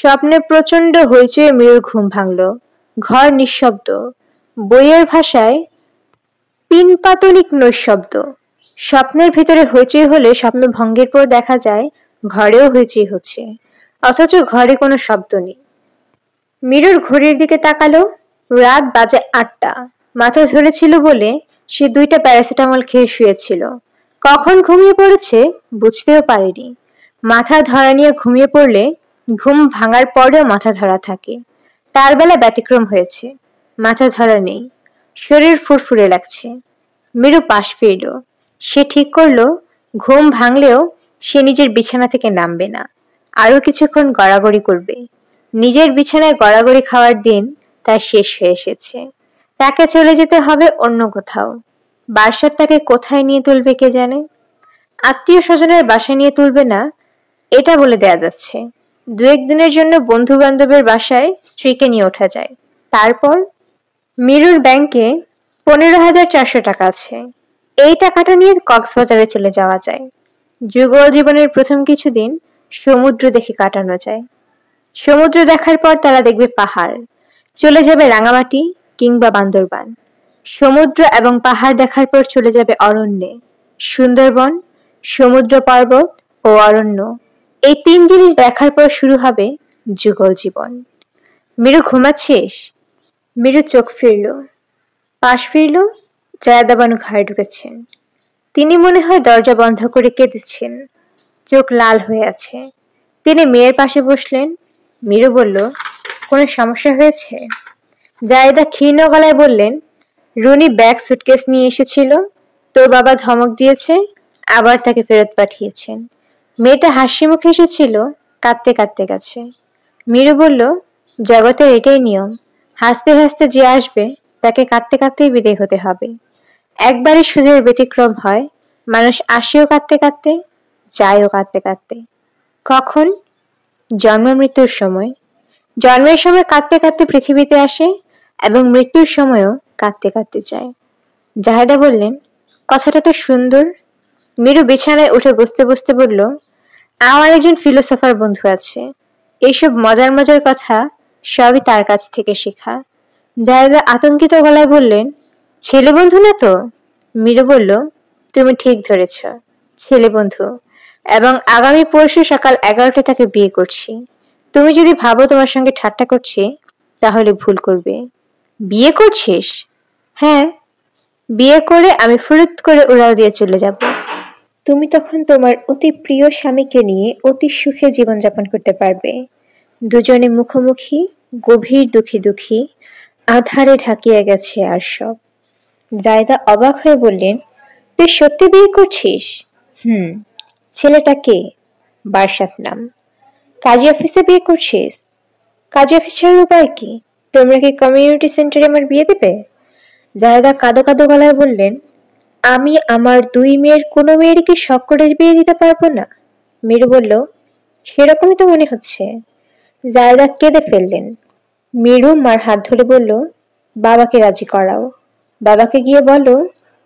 স্বপ্নে প্রচণ্ড হইচয়ে মীরুর ঘুম ভাঙল। ঘর নিঃশব্দ। বইয়ের ভাষায় পিনপাতনিক নৈঃশব্দ। স্বপ্নের ভিতরে হইচই হলে স্বপ্ন ভঙ্গের পর দেখা যায় ঘরেও হইচই হচ্ছে, অথচ ঘরে কোনো শব্দ নেই। মীরুর ঘড়ির দিকে তাকালো। রাত বাজে ৮টা। মাথা ধরেছিল বলে সে 2টা প্যারাসিটামল খেয়ে শুয়েছিল। কখন ঘুমিয়ে পড়েছে বুঝতেও পারেনি। মাথা ধরা নিয়ে ঘুমিয়ে পড়লে ঘুম ভাঙার পরেও মাথা ধরা থাকে। তার বেলা ব্যতিক্রম হয়েছে, মাথা ধরা নেই, শরীর ফুরফুরে লাগছে। মীরু পাশ ফিরল। সে ঠিক করলো ঘুম ভাঙলেও সে নিজের বিছানা থেকে নামবে না, আরো কিছুক্ষণ গড়াগড়ি করবে। নিজের বিছানায় গড়াগড়ি খাওয়ার দিন তার শেষ হয়ে এসেছে। তাকে চলে যেতে হবে অন্য কোথাও। বার্সার তাকে কোথায় নিয়ে তুলবে কে জানে। আত্মীয় স্বজনের বাসায় নিয়ে তুলবে না এটা বলে দেয়া যাচ্ছে। 2-1 দিনের জন্য বন্ধু বান্ধবের বাসায় স্ত্রীকে নিয়ে ওঠা যায়। তারপর মীরুর ব্যাংকে 15,400 টাকা আছে। এই টাকাটা নিয়ে কক্সবাজারে চলে যাওয়া যায়। যুগল জীবনের প্রথম কিছুদিন সমুদ্র দেখে কাটানো যায়। সমুদ্র দেখার পর তারা দেখবে পাহাড়, চলে যাবে রাঙামাটি কিংবা বান্দরবান। সমুদ্র এবং পাহাড় দেখার পর চলে যাবে অরণ্যে, সুন্দরবন, সমুদ্র, পর্বত ও অরণ্য। এই 3 জিনিস দেখার পর শুরু হবে যুগল জীবন। মীরু ঘুমাচ্ছিস? মীরু চোখ ফিরল, পাশ ফিরল। জায়েদা বানু ঘরে ঢুকেছেন। তিনি মনে হয় দরজা বন্ধ করে কেঁদেছেন, চোখ লাল হয়ে আছে। তিনি মেয়ের পাশে বসলেন। মীরু বলল, কোনো সমস্যা হয়েছে? জায়েদা ক্ষীণ গলায় বললেন, রুনি ব্যাগ সুটকেস নিয়ে এসেছিল, তোর বাবা ধমক দিয়েছে, আবার তাকে ফেরত পাঠিয়েছেন। মেয়েটা হাসি মুখে এসেছিল, কাঁদতে কাঁদতে গেছে। মীরু বলল, জগতের এটাই নিয়ম, হাসতে হাসতে যে আসবে তাকে কাঁদতে কাঁদতেই বিদায় হতে হবে। একবারই সুদের ব্যতিক্রম হয়, মানুষ আসেও কাঁদতে কাঁদতে, যায়ও কাঁদতে কাঁদতে। কখন? জন্ম মৃত্যুর সময়। জন্মের সময় কাঁদতে কাঁদতে পৃথিবীতে আসে এবং মৃত্যুর সময়ও কাঁদতে কাঁদতে যায়। জাহেদা বললেন, কথাটা তো সুন্দর। মীরু বিছানায় উঠে বসতে বসতে বলল, আমার একজন ফিলোসফার বন্ধু আছে, এইসব মজার মজার কথা সবই তার কাছ থেকে শেখা। জাহেদা আতঙ্কিত গলায় বললেন, ছেলে বন্ধু না তো? মীরু বলল, তুমি ঠিক ধরেছ, ছেলে বন্ধু, এবং আগামী পরশু সকাল 11টায় তাকে বিয়ে করছি। তুমি যদি ভাবো তোমার সঙ্গে ঠাট্টা করছি তাহলে ভুল করবে। বিয়ে করছিস? হ্যাঁ, বিয়ে করে আমি ফুরুত করে উড়াল দিয়ে চলে যাব। তুমি তখন তোমার অতি প্রিয় স্বামীকে নিয়ে অতি সুখে জীবনযাপন করতে পারবে। দুজনে মুখোমুখি, গভীর দুঃখী দুঃখী, আধারে ঢাকিয়া গেছে আর সব। জায়দা অবাক হয়ে বললেন, তুই সত্যি বিয়ে করছিস? ছেলেটা কে? বার্সাত নাম। কাজী অফিসে বিয়ে করছিস? কাজী অফিসের উপায় কি? তোমরা কি কমিউনিটি সেন্টারে আমার বিয়ে দেবে? জায়দা কাঁদো কাঁদো গলায় বললেন, আমি আমার 2 মেয়ের কোনো মেয়েরই কি শখ করে বিয়ে দিতে পারবো না? মীরু বলল, সেরকমই তো মনে হচ্ছে। জায়দা কেঁদে ফেললেন। মীরু মার হাত ধরে বলল, বাবাকে রাজি করাও। বাবাকে গিয়ে বলো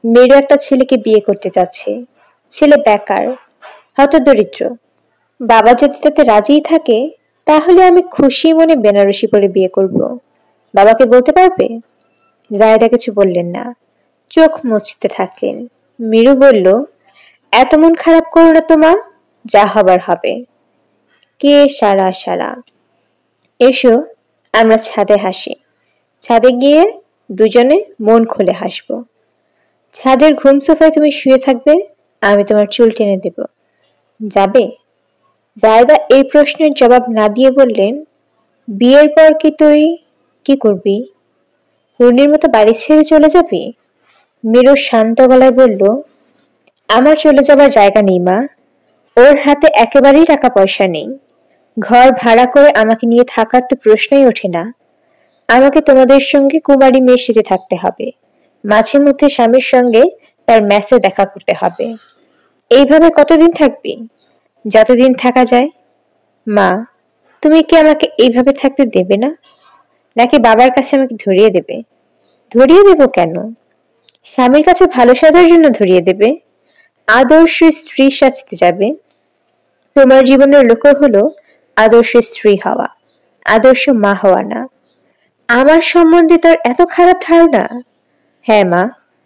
মীরু একটা ছেলেকে বিয়ে করতে যাচ্ছে। ছেলে বেকার, হতদরিদ্র। বাবা যদি তাতে রাজিই থাকে তাহলে আমি খুশি মনে বেনারসি পরে বিয়ে করব। বাবাকে বলতে পারবে? জায়দা কিছু বললেন না, চোখ মুছতে থাকলেন। মীরু বলল, এত মন খারাপ করো না তো মা, যা হবার হবে। কে সারা সারা, এসো আমরা ছাদে হাসি। ছাদে গিয়ে দুজনে মন খুলে হাসবো। ছাদের ঘুম সোফায় তুমি শুয়ে থাকবে, আমি তোমার চুল টেনে দেব। যাবে? জায়দা এই প্রশ্নের জবাব না দিয়ে বললেন, বিয়ের পর কি তুই কি করবি? রুনির মতো বাড়ি ছেড়ে চলে যাবি? মীরু শান্ত গলায় বলল, আমার চলে যাবার জায়গা নেই মা। ওর হাতে একেবারেই টাকা পয়সা নেই। ঘর ভাড়া করে আমাকে নিয়ে থাকার তো প্রশ্নই ওঠে না। আমাকে তোমাদের সঙ্গে কুমারী মেয়ে সেজে থাকতে হবে। মাঝে মধ্যে স্বামীর সঙ্গে তার মেসে দেখা করতে হবে। এইভাবে কতদিন থাকবি? যতদিন থাকা যায়। মা, তুমি কি আমাকে এইভাবে থাকতে দেবে না, নাকি বাবার কাছে আমাকে ধরিয়ে দেবে? ধরিয়ে দেব কেন? স্বামীর কাছে ভালো সাজার জন্য ধরিয়ে দেবে। আদর্শ স্ত্রী সাজতে যাবে। তোমার জীবনের লক্ষ্য হলো আদর্শ স্ত্রী হওয়া। আদর্শ মা হওয়া না। আমার সম্বন্ধে তোর এত খারাপ ধারণা? হ্যাঁ মা,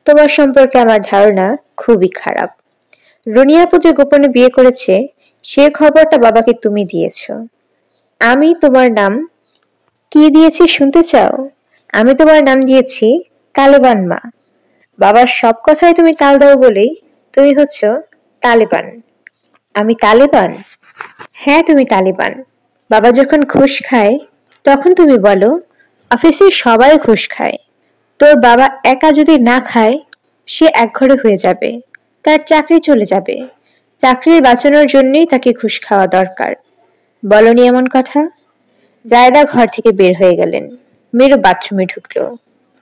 তোমার সম্পর্কে আমার ধারণা খুবই খারাপ। রনি আপু যে গোপনে বিয়ে করেছে সে খবরটা বাবাকে তুমি দিয়েছ। আমি তোমার নাম কি দিয়েছি শুনতে চাও? আমি তোমার নাম দিয়েছি তালেবান মা। বাবার সব কথায় তুমি তাল দাও বলেই তুমি হচ্ছ তালেবান। আমি তালেবান? হ্যাঁ তুমি তালেবান। বাবা যখন ঘুষ খায় তখন তুমি বলো অফিসের সবাই ঘুষ খায়, তোর বাবা একা যদি না খায় সে একঘরে হয়ে যাবে, তার চাকরি চলে যাবে, চাকরি বাঁচানোর জন্যই তাকে ঘুষ খাওয়া দরকার। বলনি এমন কথা? জায়দা ঘর থেকে বের হয়ে গেলেন। মেরু বাথরুমে ঢুকলো,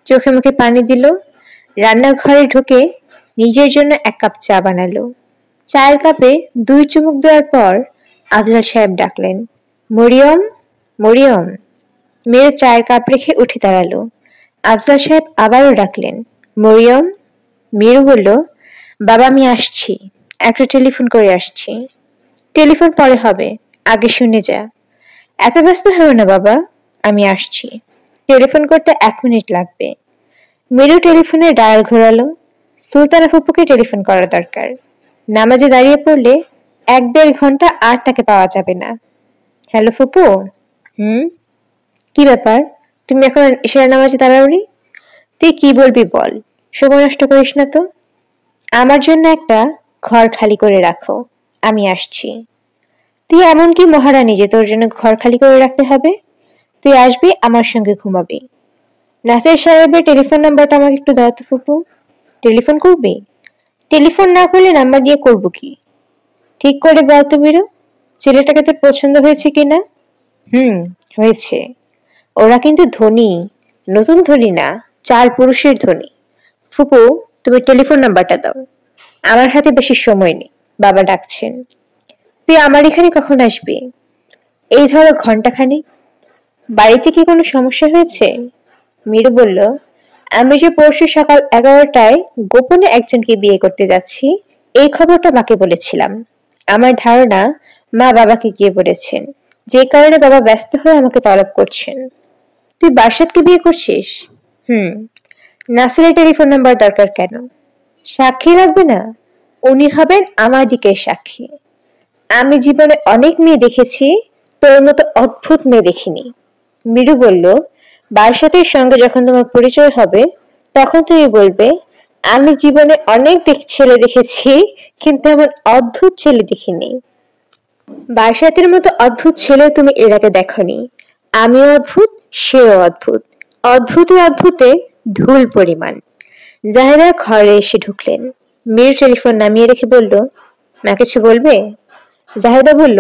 চোখে মুখে পানি দিল, রান্নাঘরে ঢুকে নিজের জন্য এক কাপ চা বানালো। চায়ের কাপে 2 চুমুক দেওয়ার পর আফজাল সাহেব ডাকলেন, মরিয়ম, মরিয়ম। মেয়ের চায়ের কাপ রেখে উঠে দাঁড়ালো। আফজাল সাহেব আবারও ডাকলেন, মরিয়ম। মেরু বলল, বাবা আমি আসছি, একটা টেলিফোন করে আসছি। টেলিফোন পরে হবে, আগে শুনে যা। এত ব্যস্ত হও না বাবা, আমি আসছি। টেলিফোন করতে 1 মিনিট লাগবে। মেরু টেলিফোনের ডায়াল ঘোরালো। সুলতানা ফুপুকে টেলিফোন করা দরকার। নামাজে দাঁড়িয়ে পড়লে 1-1.5 ঘন্টা আর তাকে পাওয়া যাবে না। হ্যালো ফুপু। হুম, কি ব্যাপার? তুমি এখন এশার নামাজে দাঁড়াওনি? তুই কি বলবি বল, সময় নষ্ট করিস না তো। আমার জন্য একটা ঘর খালি করে রাখো, আমি আসছি। তুই এমন কি মহারানী যে তোর জন্য ঘর খালি করে রাখতে হবে? তুই আসবি, আমার সঙ্গে ঘুমাবি। নাসির সাহেবের টেলিফোন নাম্বারটা আমাকে একটু দাও তো ফুপু। টেলিফোন করবি? টেলিফোন না করলে নাম্বার দিয়ে করব কি? ঠিক করে বল তো মিরু, ছেলেটাকে তোর পছন্দ হয়েছে কিনা? হুম, হয়েছে। ওরা কিন্তু ধনী, নতুন ধনী না, 4 পুরুষের ধনী। ফুপু, তুমি টেলিফোন নাম্বারটা দাও। আমার হাতে বেশি সময় নেই, বাবা ডাকছেন। তুই আমার এখানে কখন আসবি? এই ধরো ঘন্টাখানেক। বাড়িতে কি কোনো সমস্যা হয়েছে? মীরু বলল, আমি যে পরশু সকাল 11টায় গোপনে একজনকে বিয়ে করতে যাচ্ছি এই খবরটা মাকে বলেছিলাম। আমার ধারণা মা বাবাকে গিয়ে বলেছেন, যে কারণে বাবা ব্যস্ত হয়ে আমাকে তলব করছেন। তুই বার্ষাদকে বিয়ে করছিস? হুম। নাসিরের টেলিফোন নাম্বার দরকার কেন? সাক্ষী লাগবে না? উনি হবেন আমার দিকের সাক্ষী। আমি জীবনে অনেক মেয়ে দেখেছি, তোর মতো অদ্ভুত মেয়ে দেখিনি। মীরু বলল, বার্ষাতের সঙ্গে যখন তোমার পরিচয় হবে তখন তুমি বলবে, আমি জীবনে অনেক ছেলে দেখেছি কিন্তু এমন অদ্ভুত ছেলে দেখিনি। বার্ষাতের মতো অদ্ভুত ছেলে তুমি এর আগে দেখনি। আমিও অদ্ভুত, সেও অদ্ভুত, অদ্ভুতে অদ্ভুতে ধুল পরিমাণ। জাহেদা ঘরে এসে ঢুকলেন। মীর টেলিফোন নামিয়ে রেখে বলল, মা কিছু বলবে? জাহেদা বলল,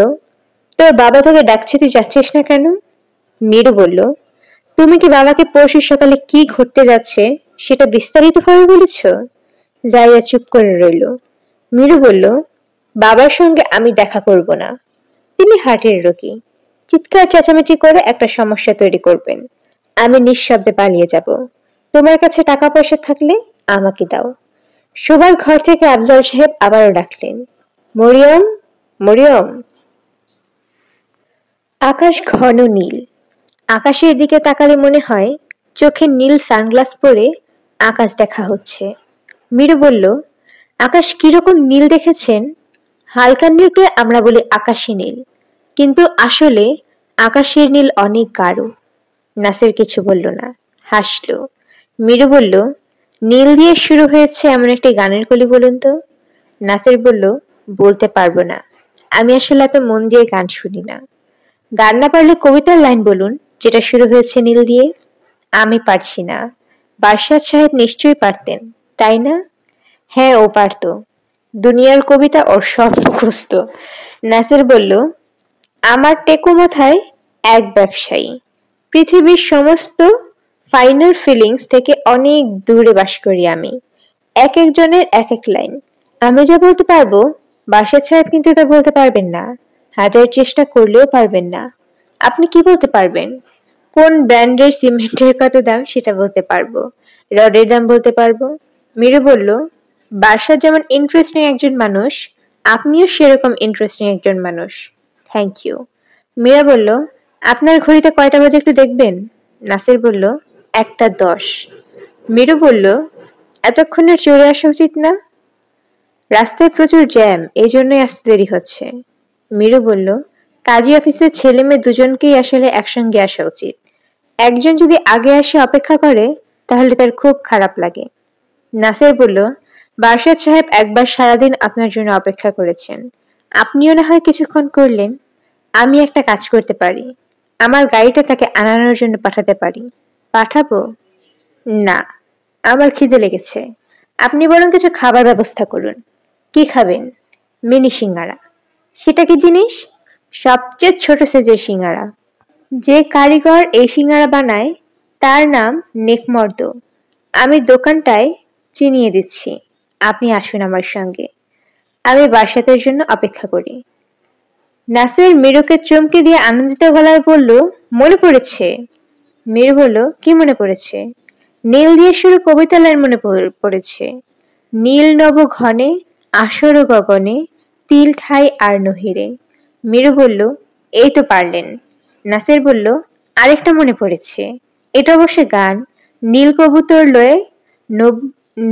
তোর বাবা তোকে ডাকছে, তুই যাচ্ছিস না কেন? মীরু বলল, তুমি কি বাবাকে পরশু সকালে কি ঘটতে যাচ্ছে সেটা বিস্তারিত ভাবে বলেছ? জাহিদা চুপ করে রইল। মীরু বলল, বাবার সঙ্গে আমি দেখা করব না, তিনি হার্টের রোগী, চিৎকার চেঁচামেচি করে একটা সমস্যা তৈরি করবেন। আমি নিঃশব্দে পালিয়ে যাব। তোমার কাছে টাকা পয়সা থাকলে আমাকে দাও। শোবার ঘর থেকে আফজাল সাহেব আবারও ডাকলেন, মরিয়ম, মরিয়ম। আকাশ ঘন নীল। আকাশের দিকে তাকালে মনে হয় চোখে নীল সানগ্লাস পরে আকাশ দেখা হচ্ছে। মীরু বলল, আকাশ কিরকম নীল দেখেছেন? হালকা নীলকে আমরা বলি আকাশী নীল, কিন্তু আসলে আকাশের নীল অনেক গাঢ়। নাসির কিছু বলল না, হাসলো। মীরু বলল, নীল দিয়ে শুরু হয়েছে এমন একটি গানের কলি বলুন তো। নাসির বলল, বলতে পারবো না, আমি আসলে এত মন দিয়ে গান শুনি না। গান না পারলে কবিতার লাইন বলুন যেটা শুরু হয়েছে নীল দিয়ে। আমি পারছি না। বারশাদ সাহেব নিশ্চয়ই পারতেন, তাই না? হ্যাঁ ও পারতো, দুনিয়ার কবিতা ওর সব মুখস্থ। নাসির বলল, আমার টেকো মাথায় এক ব্যবসায়ী, পৃথিবীর সমস্ত ফাইনাল ফিলিংস থেকে অনেক দূরে বাস করি আমি। এক একজনের এক এক লাইন। আমি যা বলতে পারবো বারশাদ সাহেব কিন্তু তা বলতে পারবেন না, হাজার চেষ্টা করলেও পারবেন না। আপনি কি বলতে পারবেন? কোন ব্র্যান্ডের সিমেন্টের কত দাম সেটা বলতে পারবো, রডের দাম বলতে পারবো। মীরু বলল, বার্ষাদ যেমন ইন্টারেস্টিং একজন মানুষ, আপনিও সেরকম ইন্টারেস্টিং একজন মানুষ। Thank you. মীরা বলল, আপনার ঘড়িতে কয়টা বাজে একটু দেখবেন? নাসির বলল, 1টা 10। মীরু বলল, এতক্ষণে চলে আসা উচিত না? রাস্তায় প্রচুর জ্যাম, এই জন্যই আসতে দেরি হচ্ছে। মীরু বলল, কাজী অফিসের ছেলে মেয়ে দুজনকেই আসলে একসঙ্গে আসা উচিত। একজন যদি আগে এসে অপেক্ষা করে তাহলে তার খুব খারাপ লাগে। নাসির বলল, বারসাত সাহেব একবার সারাদিন আপনার জন্য অপেক্ষা করেছেন, আপনিও না হয় কিছুক্ষণ করলেন। আমি একটা কাজ করতে পারি, আমার গাড়িটা তাকে আনানোর জন্য পাঠাতে পারি। পাঠাবো? না, আমার খিদে লেগেছে। আপনি বরং কিছু খাবার ব্যবস্থা করুন। কি খাবেন? মিনি সিঙ্গারা। সেটা কি জিনিস? সবচেয়ে ছোট সাইজের সিঙ্গারা। যে কারিগর এই সিঙ্গারা বানায় তার নাম নেকমর্দ। আমি দোকানটায় চিনিয়ে দিচ্ছি, আপনি আসুন আমার সঙ্গে। আমি বাসাতের জন্য অপেক্ষা করি। নাসির মীরুকে চমকে দিয়ে আনন্দিত গলায় বলল, মনে পড়েছে। মীরু বলল, কি মনে পড়েছে? নীল দিয়ে শুরু কবিতা লাইন মনে পড়েছে। নীল নব ঘনে, আসর গগনে, তিল ঠাই আর নহিরে। মীরু বলল, এই তো পারলেন। নাসির বলল, আরেকটা মনে পড়েছে। এটা অবশ্য গান। নীল কবুতর লয়ে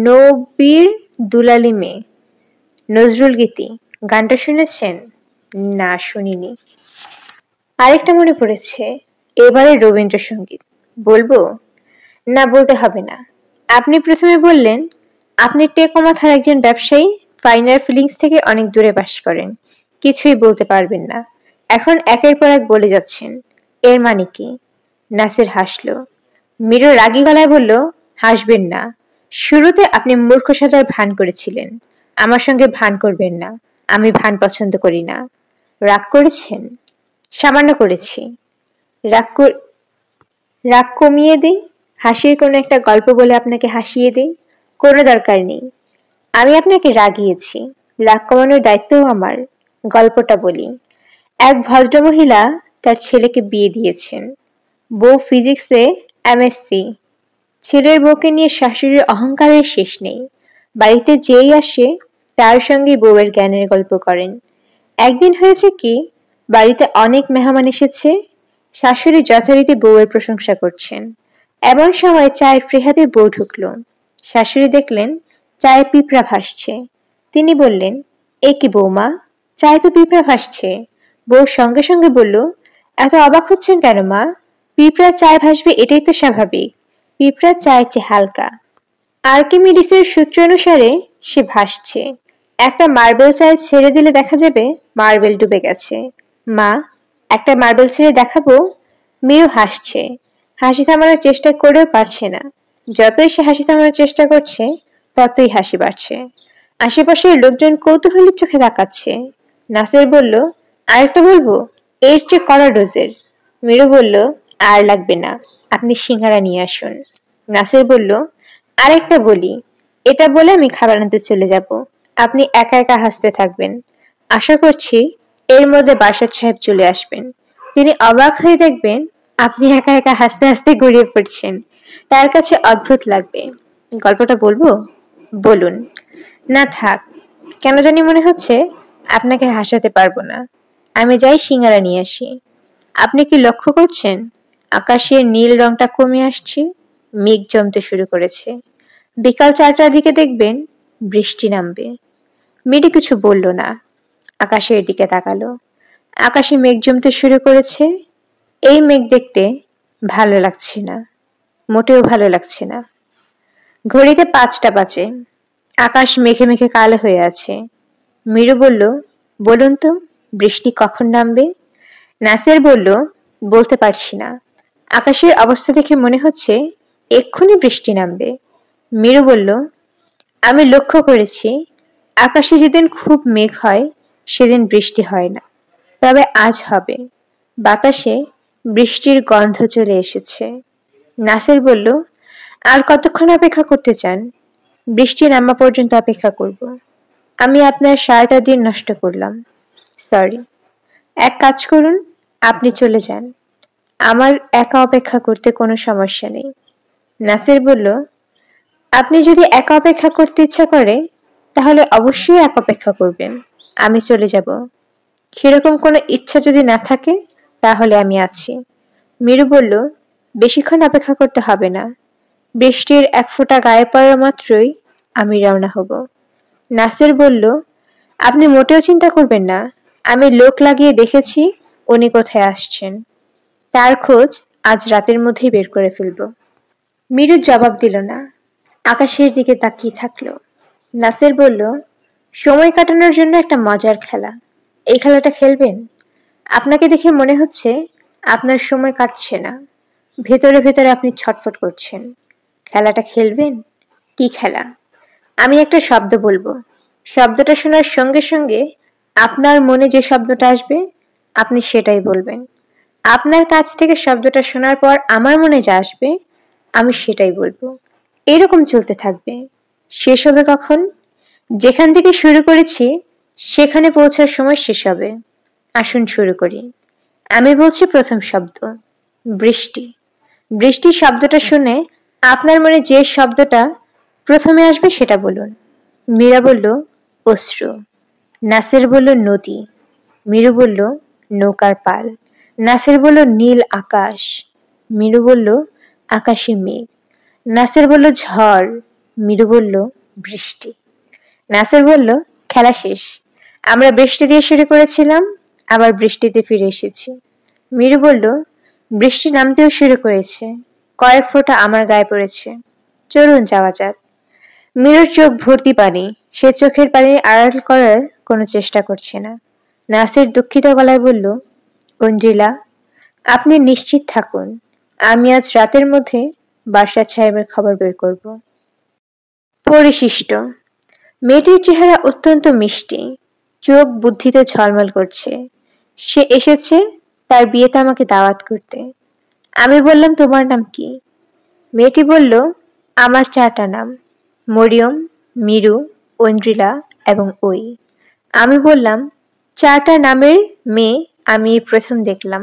নবীর দুলালি মেয়ে, নজরুল গীতি। গানটা শুনেছেন? না, শুনিনি। আরেকটা মনে পড়েছে, এবারে রবীন্দ্রসঙ্গীত। বলবো? না, বলতে হবে না। আপনি প্রথমে বললেন আপনি টেকোমাথার একজন ব্যবসায়ী, ফাইনাল ফিলিংস থেকে অনেক দূরে বাস করেন, কিছুই বলতে পারবেন না। এখন একের পর এক বলে যাচ্ছেন, এর মানে কি? নাসির হাসল। মীরু রাগী গলায় বলল, হাসবেন না। শুরুতে আপনি মূর্খ সাজার ভান করেছিলেন, আমার সঙ্গে ভান করবেন না। আমি ভান পছন্দ করি না। রাগ করেছেন? সামান্য করেছি। রাগ রাগ কমিয়ে দিই, হাসির কোনো একটা গল্প বলে আপনাকে হাসিয়ে দিই। কোনো দরকার নেই। আমি আপনাকে রাগিয়েছি, রাগ কমানোর দায়িত্বও আমার। গল্পটা বলি। এক ভদ্রমহিলা তার ছেলেকে বিয়ে দিয়েছেন। বউ ফিজিক্সে এমএসসি। ছেলের বউকে নিয়ে শাশুড়ির অহংকারের শেষ নেই। বাড়িতে যেই আসে তার সঙ্গে বউয়ের জ্ঞানের গল্প করেন। একদিন হয়েছে কি, বাড়িতে অনেক মেহমান এসেছে। শাশুড়ি যথারীতি বউয়ের প্রশংসা করছেন। এমন সময় চায়ের ট্রে হাতে বউ ঢুকলো। শাশুড়ি দেখলেন চায়ে পিঁপড়া ভাসছে। তিনি বললেন, এ কি বৌমা, চায়ে তো পিঁপড়া ভাসছে। বউ সঙ্গে সঙ্গে বলল, এত অবাক হচ্ছেন কেন মা? পিঁপড়া চায়ে ভাসবে এটাই তো স্বাভাবিক। পিঁপড়া চায়ের চেয়ে হালকা। আর্কিমিডিসের সূত্র অনুসারে সে ভাসছে। একটা মার্বেল চায়ে ছেড়ে দিলে দেখা যাবে মার্বেল ডুবে গেছে। মা, একটা মার্বেল ছেড়ে দেখাবো? মেয়েও হাসছে। হাসি থামানোর চেষ্টা করেও পারছে না। যতই সে হাসি থামানোর চেষ্টা করছে ততই হাসি বাড়ছে। আশেপাশের লোকজন কৌতূহলী চোখে তাকাচ্ছে। নাসির বলল, আরেকটা বলবো? এর চেয়ে কড়া ডোজের। মীরু বলল, আর লাগবে না, আপনি সিঙ্গারা নিয়ে আসুন। নাসির বলল, আরেকটা বলি। এটা বলে আমি খাবার আনতে চলে যাব। আপনি একা একা হাসতে থাকবেন। আশা করছি এর মধ্যে বাসাত সাহেব চলে আসবেন। তিনি অবাক হয়ে দেখবেন আপনি একা একা হাসতে হাসতে গড়িয়ে পড়ছেন। তার কাছে অদ্ভুত লাগবে। গল্পটা বলবো? বলুন। না থাক, কেন জানি মনে হচ্ছে আপনাকে হাসাতে পারবো না। আমি যাই সিঙ্গারা নিয়ে আসি। আপনি কি লক্ষ্য করছেন আকাশের নীল রংটা কমে আসছে? মেঘ জমতে শুরু করেছে। বিকাল 4টার দিকে দেখবেন বৃষ্টি নামবে। মেয়েটি কিছু বলল না, আকাশের দিকে তাকালো। আকাশে মেঘ জমতে শুরু করেছে। এই মেঘ দেখতে ভালো লাগছে না, মোটেও ভালো লাগছে না। ঘড়িতে 5টা বাজে। আকাশ মেঘে মেঘে কালো হয়ে আছে। মীরু বলল, বলুন তো বৃষ্টি কখন নামবে? নাসির বলল, বলতে পারছি না। আকাশের অবস্থা দেখে মনে হচ্ছে এক্ষুনি বৃষ্টি নামবে। মীরু বলল, আমি লক্ষ্য করেছি আকাশে যেদিন খুব মেঘ হয় সেদিন বৃষ্টি হয় না, তবে আজ হবে। বাতাসে বৃষ্টির গন্ধ চলে এসেছে। নাসির বলল, আর কতক্ষণ অপেক্ষা করতে চান? বৃষ্টি নামা পর্যন্ত অপেক্ষা করব। আমি আপনার সারাটা দিন নষ্ট করলাম, সরি। এক কাজ করুন, আপনি চলে যান। আমার একা অপেক্ষা করতে কোনো সমস্যা নেই। নাসির বলল, আপনি যদি একা অপেক্ষা করতে ইচ্ছা করে তাহলে অবশ্যই একা অপেক্ষা করবেন। আমি চলে যাব। সেরকম কোনো ইচ্ছা যদি না থাকে তাহলে আমি আছি। মীরু বলল, বেশিক্ষণ অপেক্ষা করতে হবে না। বৃষ্টির এক ফোঁটা গায়ে পড়া মাত্রই আমি রওনা হব। নাসির বলল, আপনি মোটেও চিন্তা করবেন না। আমি লোক লাগিয়ে দেখেছি উনি কোথায় আসছেন। তার খোঁজ আজ রাতের মধ্যেই বের করে ফেলব। মীরু জবাব দিল না, আকাশের দিকে তাকিয়ে থাকলো। নাসির বলল, সময় কাটানোর জন্য একটা মজার খেলা। এই খেলাটা খেলবেন? আপনাকে দেখে মনে হচ্ছে আপনার সময় কাটছে না, ভেতরে ভেতরে আপনি ছটফট করছেন। খেলাটা খেলবেন? কি খেলা? আমি একটা শব্দ বলবো, শব্দটা শোনার সঙ্গে সঙ্গে আপনার মনে যে শব্দটা আসবে আপনি সেটাই বলবেন। আপনার কাছ থেকে শব্দটা শোনার পর আমার মনে যা আসবে আমি সেটাই বলবো। এরকম চলতে থাকবে। শেষ হবে কখন? যেখান থেকে শুরু করেছি সেখানে পৌঁছার সময় শেষ হবে। আসুন শুরু করি। আমি বলছি প্রথম শব্দ, বৃষ্টি। বৃষ্টি শব্দটা শুনে আপনার মনে যে শব্দটা প্রথমে আসবে সেটা বলুন। মীরা বলল, অশ্রু। নাসির বলল, নদী। মীরু বলল, নৌকার পাল। নাসির বলল, নীল আকাশ। মীরু বলল, আকাশে মেঘ। নাসির বলল, ঝড়। মীরু বলল, বৃষ্টি। নাসির বলল, খেলা শেষ। আমরা বৃষ্টি দিয়ে শুরু করেছিলাম, আবার বৃষ্টিতে ফিরে এসেছি। মীরু বলল, বৃষ্টি নামতেও শুরু করেছে, কয়েক ফোঁটা আমার গায়ে পড়েছে। চলুন যাওয়া যাক। মীরুর চোখ ভর্তি পানি, সে চোখের পানি আড়াল করার কোনো চেষ্টা করছে না। নাসির দুঃখিত গলায় বলল, অঞ্জিলা, আপনি নিশ্চিত থাকুন, আমি আজ রাতের মধ্যে বাদশাহ সাহেবের খবর বের করব। পরিশিষ্ট। মেয়েটির চেহারা অত্যন্ত মিষ্টি, চোখ বুদ্ধিতে ঝলমল করছে। সে এসেছে তার বিয়েতে আমাকে দাওয়াত করতে। আমি বললাম, তোমার নাম কি? মেয়েটি বলল, আমার 4টা নাম, মরিয়ম, মীরু, ঐন্দ্রিলা এবং ওই। আমি বললাম, 4টা নামের মেয়ে আমি এই প্রথম দেখলাম।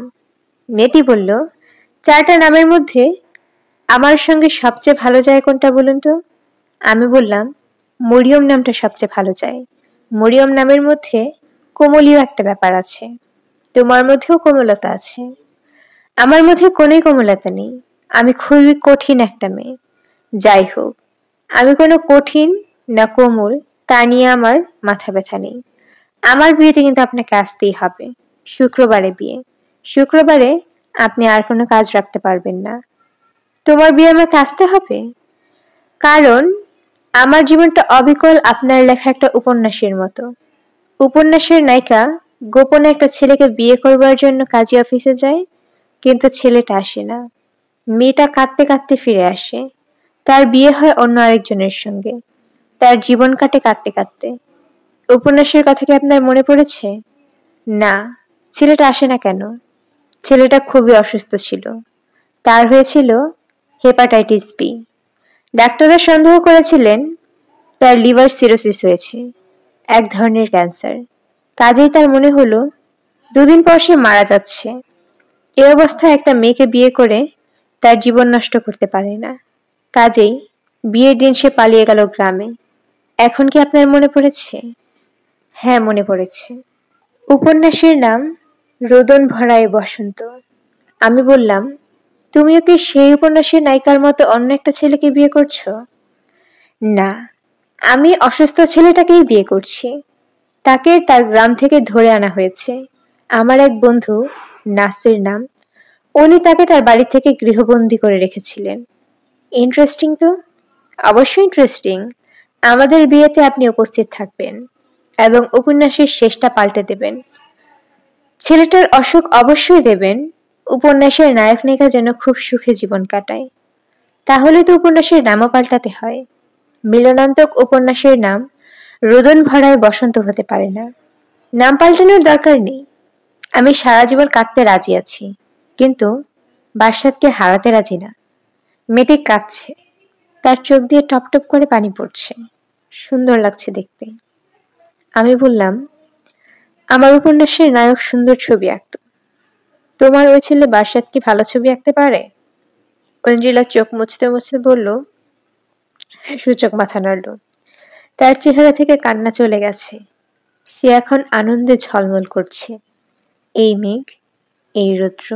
মেয়েটি বলল, 4টা নামের মধ্যে আমার সঙ্গে সবচেয়ে ভালো যায় কোনটা বলুন তো? আমি বললাম, মরিয়ম নামটা সবচেয়ে ভালো যায়। মরিয়ম নামের মধ্যে কোমলীয় একটা ব্যাপার আছে। তোমার মধ্যেও কোমলতা আছে। আমার মধ্যে কোনোই কোমলতা নেই। আমি খুবই কঠিন একটা মেয়ে। যাই হোক, আমি কোনো কঠিন না কোমল তা নিয়ে আমার মাথা ব্যথা নেই। আমার বিয়েতে কিন্তু আপনাকে আসতেই হবে। শুক্রবারে বিয়ে। শুক্রবারে আপনি আর কোনো কাজ রাখতে পারবেন না। তোমার বিয়ে আমাকে আসতে হবে? কারণ আমার জীবনটা অবিকল আপনার লেখা একটা উপন্যাসের মতো। উপন্যাসের নায়িকা গোপনে একটা ছেলেকে বিয়ে করবার জন্য কাজী অফিসে যায়, কিন্তু ছেলেটা আসে না। মেয়েটা কাঁদতে কাঁদতে ফিরে আসে। তার বিয়ে হয় অন্য আরেকজনের সঙ্গে। তার জীবন কাটে কাঁদতে কাঁদতে। উপন্যাসের কথা কি আপনার মনে পড়েছে? না। ছেলেটা আসে না কেন? ছেলেটা খুবই অসুস্থ ছিল। তার হয়েছিল হেপাটাইটিস বি। ডাক্তাররা সন্দেহ করেছিলেন তার লিভার সিরোসিস হয়েছে, এক ধরনের ক্যান্সার। কাজেই তার মনে হলো 2 দিন পর সে মারা যাচ্ছে। এ অবস্থায় একটা মেয়েকে বিয়ে করে তার জীবন নষ্ট করতে পারে না। কাজেই বিয়ের দিন সে পালিয়ে গেল গ্রামে। এখন কি আপনার মনে পড়েছে? হ্যাঁ, মনে পড়েছে। উপন্যাসের নাম রোদন ভরায় বসন্ত। আমি বললাম, তুমিও কি সেই উপন্যাসের নায়িকার মতো অন্য একটা ছেলেকে বিয়ে করছো? না, আমি অসুস্থ ছেলেটাকেই বিয়ে করছি। তাকে তার গ্রাম থেকে ধরে আনা হয়েছে। আমার এক বন্ধু, নাসির নাম, উনি তাকে তার বাড়ি থেকে গৃহবন্দী করে রেখেছিলেন। ইন্টারেস্টিং তো? অবশ্যই ইন্টারেস্টিং। আমাদের বিয়েতে আপনি উপস্থিত থাকবেন এবং উপন্যাসের শেষটা পাল্টে দেবেন। ছেলেটার অসুখ অবশ্যই দেবেন, উপন্যাসের নায়ক নায়িকা যেন খুব সুখে জীবন কাটায়। তাহলে তো উপন্যাসের নামও পাল্টাতে হয়। মিলনান্তক উপন্যাসের নাম রোদন ভরায় বসন্ত হতে পারে না। নাম পাল্টানোর দরকার নেই। আমি সারা জীবন কাঁদতে রাজি আছি, কিন্তু বাদশাহকে হারাতে রাজি না। মেয়েটি কাঁদছে, তার চোখ দিয়ে টপ টপ করে পানি পড়ছে। সুন্দর লাগছে দেখতে। আমি বললাম, আমার উপন্যাসের নায়ক সুন্দর ছবি আঁকত। তোমার ওই ছেলে বাদশাহ কি ভালো ছবি আঁকতে পারে? ঐন্দ্রিলা চোখ মুছতে মুছতে বলল, সূচক মাথা নাড়ল। তার চেহারা থেকে কান্না চলে গেছে। সে এখন আনন্দে ঝলমল করছে। এই মেঘ, এই রৌদ্র।